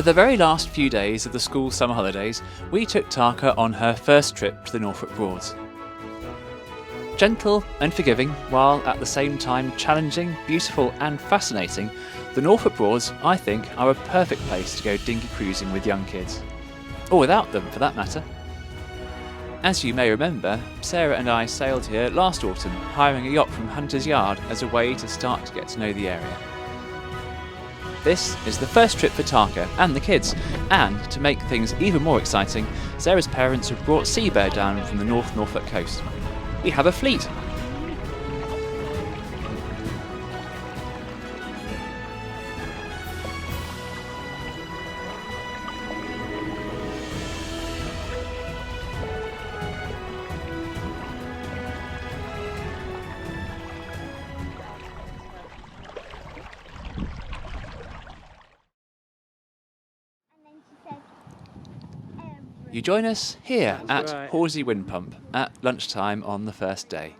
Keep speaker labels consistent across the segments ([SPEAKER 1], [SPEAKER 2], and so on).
[SPEAKER 1] For the very last few days of the school summer holidays, we took Tarka on her first trip to the Norfolk Broads. Gentle and forgiving, while at the same time challenging, beautiful and fascinating, the Norfolk Broads, I think, are a perfect place to go dinghy cruising with young kids. Or without them, for that matter. As you may remember, Sarah and I sailed here last autumn, hiring a yacht from Hunter's Yard as a way to start to get to know the area. This is the first trip for Tarka and the kids, and to make things even more exciting, Sarah's parents have brought sea bear down from the North Norfolk coast. We have a fleet! You join us here at Horsey Wind Pump at lunchtime on the first day.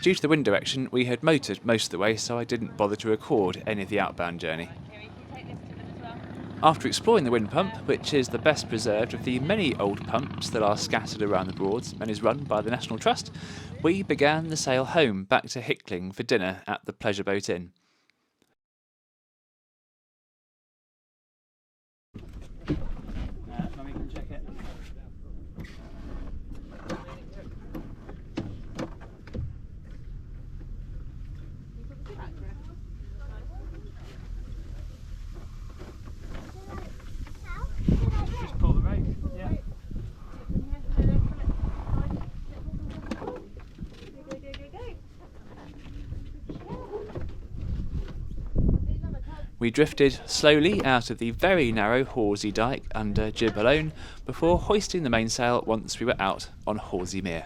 [SPEAKER 1] Due to the wind direction, we had motored most of the way, so I didn't bother to record any of the outbound journey. After exploring the wind pump, which is the best preserved of the many old pumps that are scattered around the Broads and is run by the National Trust, we began the sail home back to Hickling for dinner at the Pleasure Boat Inn. We drifted slowly out of the very narrow Horsey Dyke under jib alone before hoisting the mainsail once we were out on Horsey Mere.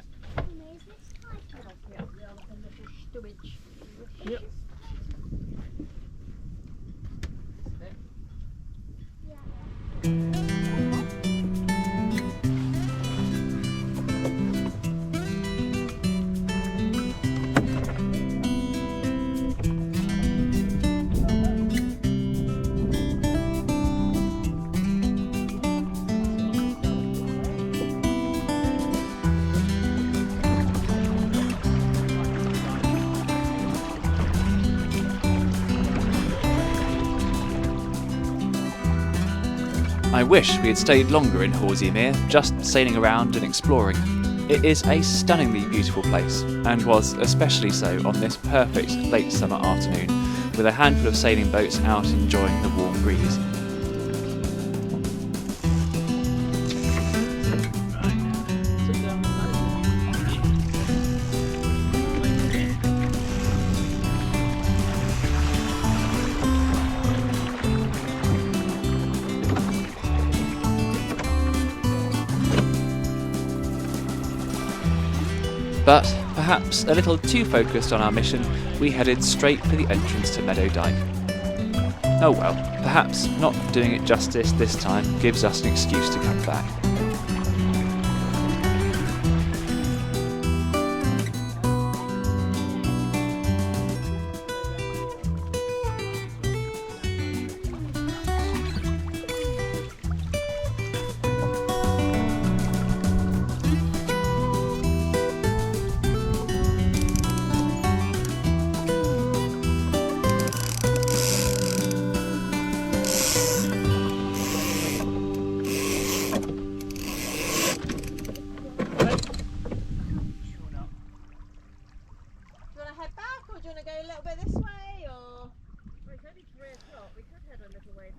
[SPEAKER 1] I wish we had stayed longer in Horsey Mere, just sailing around and exploring. It is a stunningly beautiful place, and was especially so on this perfect late summer afternoon, with a handful of sailing boats out enjoying the warm breeze. But, perhaps a little too focused on our mission, we headed straight for the entrance to Meadow Dyke. Oh well, perhaps not doing it justice this time gives us an excuse to come back.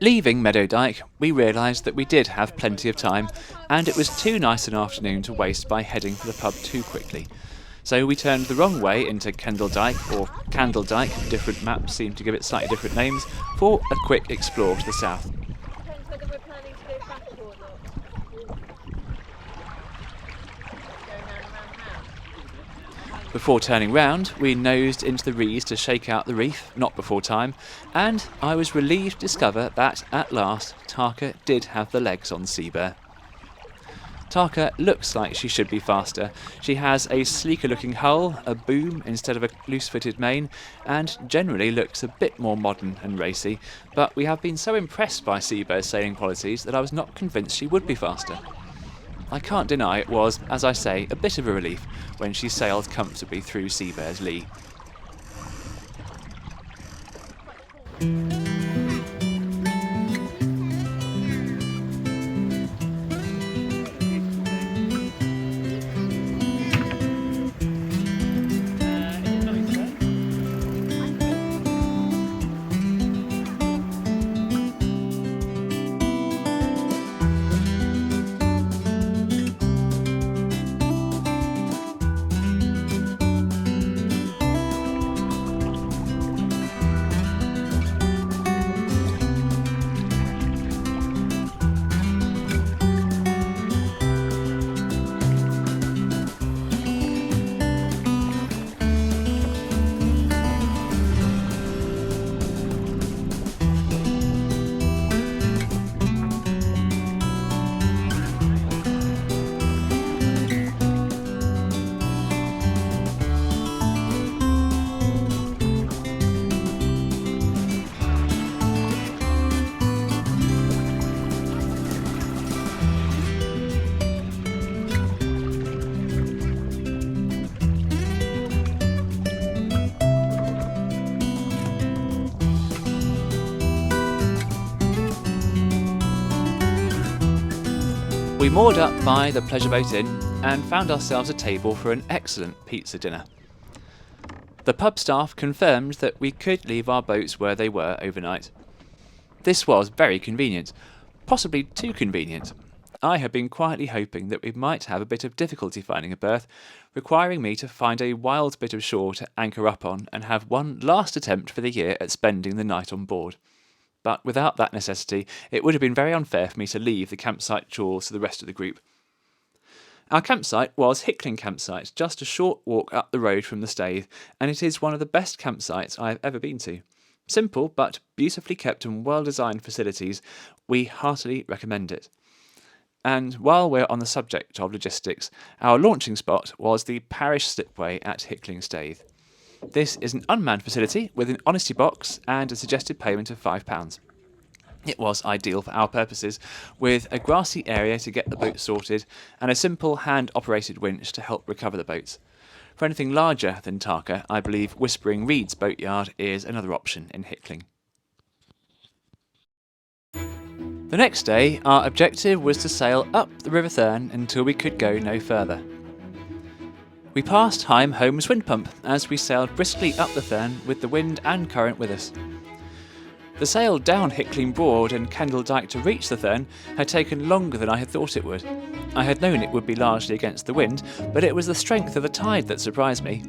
[SPEAKER 1] Leaving Meadow Dyke, we realised that we did have plenty of time, and it was too nice an afternoon to waste by heading for the pub too quickly. So we turned the wrong way into Kendal Dyke, or Candle Dyke, different maps seem to give it slightly different names, for a quick explore to the south.
[SPEAKER 2] Depends whether we're planning to go back or not.
[SPEAKER 1] Before turning round, we nosed into the reeds to shake out the reef, not before time, and I was relieved to discover that, at last, Tarka did have the legs on Sea Bear. Tarka looks like she should be faster. She has a sleeker looking hull, a boom instead of a loose-fitted main, and generally looks a bit more modern and racy, but we have been so impressed by Seabear's sailing qualities that I was not convinced she would be faster. I can't deny it was, as I say, a bit of a relief when she sailed comfortably through Seabear's lee. We moored up by the Pleasure Boat Inn and found ourselves a table for an excellent pizza dinner. The pub staff confirmed that we could leave our boats where they were overnight. This was very convenient, possibly too convenient. I had been quietly hoping that we might have a bit of difficulty finding a berth, requiring me to find a wild bit of shore to anchor up on and have one last attempt for the year at spending the night on board. But without that necessity, it would have been very unfair for me to leave the campsite chores to the rest of the group. Our campsite was Hickling campsite, just a short walk up the road from the Staithe, and it is one of the best campsites I have ever been to. Simple, but beautifully kept and well-designed facilities. We heartily recommend it. And while we're on the subject of logistics, our launching spot was the parish slipway at Hickling Staithe. This is an unmanned facility with an honesty box and a suggested payment of £5. It was ideal for our purposes, with a grassy area to get the boat sorted and a simple hand-operated winch to help recover the boats. For anything larger than Tarka, I believe Whispering Reed's boatyard is another option in Hickling. The next day, our objective was to sail up the River Thurne until we could go no further. We passed Heigham Home's wind pump as we sailed briskly up the Thurne with the wind and current with us. The sail down Hickling Broad and Kendal Dyke to reach the Thurne had taken longer than I had thought it would. I had known it would be largely against the wind, but it was the strength of the tide that surprised me.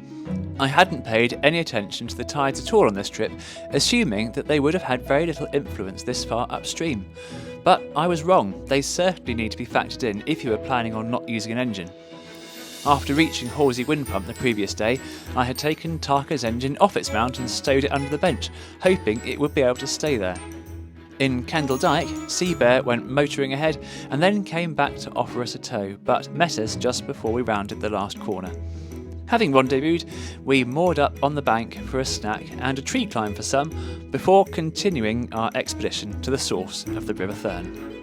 [SPEAKER 1] I hadn't paid any attention to the tides at all on this trip, assuming that they would have had very little influence this far upstream. But I was wrong. They certainly need to be factored in if you were planning on not using an engine. After reaching Horsey wind pump the previous day, I had taken Tarka's engine off its mount and stowed it under the bench, hoping it would be able to stay there. In Kendal Dyke, Seabear went motoring ahead and then came back to offer us a tow, but met us just before we rounded the last corner. Having rendezvoused, we moored up on the bank for a snack and a tree climb for some, before continuing our expedition to the source of the River Thurne.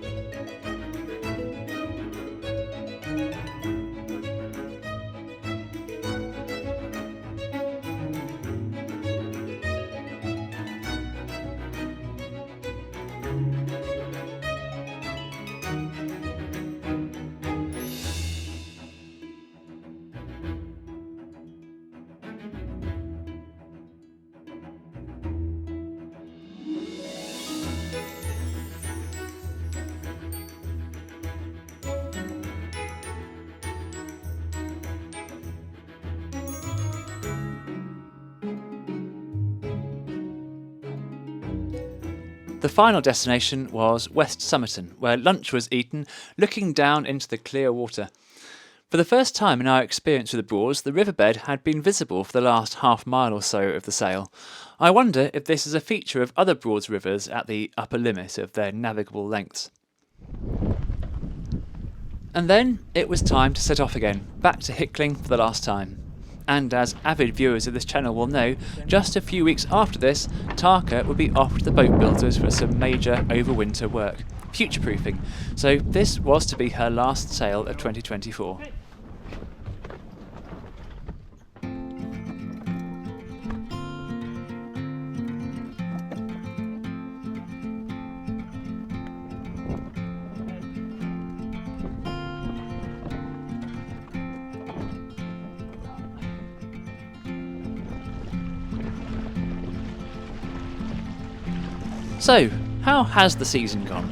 [SPEAKER 1] The final destination was West Somerton, where lunch was eaten, looking down into the clear water. For the first time in our experience with the Broads, the riverbed had been visible for the last half mile or so of the sail. I wonder if this is a feature of other Broads rivers at the upper limit of their navigable lengths. And then it was time to set off again, back to Hickling for the last time. And as avid viewers of this channel will know, just a few weeks after this, Tarka would be off to the boat builders for some major overwinter work, future-proofing, so this was to be her last sail of 2024. So, how has the season gone?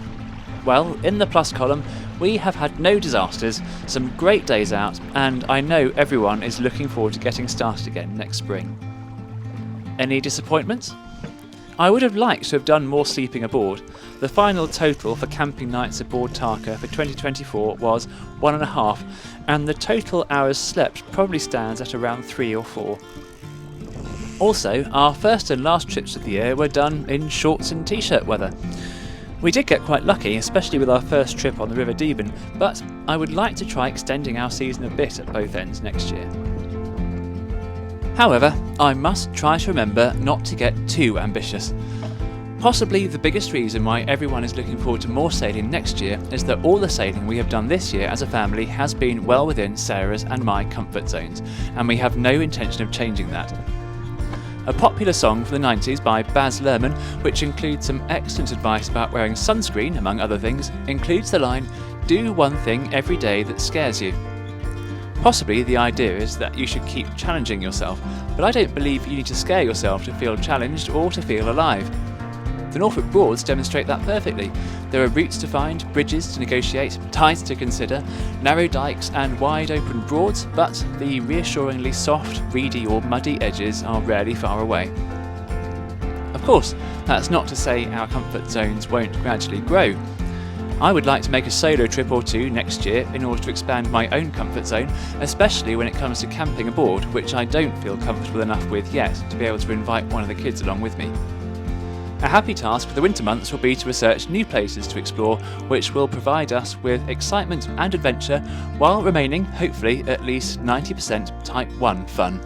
[SPEAKER 1] Well, in the plus column, we have had no disasters, some great days out, and I know everyone is looking forward to getting started again next spring. Any disappointments? I would have liked to have done more sleeping aboard. The final total for camping nights aboard Tarka for 2024 was 1.5, and the total hours slept probably stands at around 3 or 4. Also, our first and last trips of the year were done in shorts and t-shirt weather. We did get quite lucky, especially with our first trip on the River Deben, but I would like to try extending our season a bit at both ends next year. However, I must try to remember not to get too ambitious. Possibly the biggest reason why everyone is looking forward to more sailing next year is that all the sailing we have done this year as a family has been well within Sarah's and my comfort zones, and we have no intention of changing that. A popular song from the 90s by Baz Luhrmann, which includes some excellent advice about wearing sunscreen, among other things, includes the line, "Do one thing every day that scares you." Possibly the idea is that you should keep challenging yourself, but I don't believe you need to scare yourself to feel challenged or to feel alive. The Norfolk Broads demonstrate that perfectly. There are routes to find, bridges to negotiate, tides to consider, narrow dykes and wide open broads, but the reassuringly soft, reedy or muddy edges are rarely far away. Of course, that's not to say our comfort zones won't gradually grow. I would like to make a solo trip or two next year in order to expand my own comfort zone, especially when it comes to camping aboard, which I don't feel comfortable enough with yet to be able to invite one of the kids along with me. A happy task for the winter months will be to research new places to explore, which will provide us with excitement and adventure while remaining, hopefully, at least 90% Type 1 fun.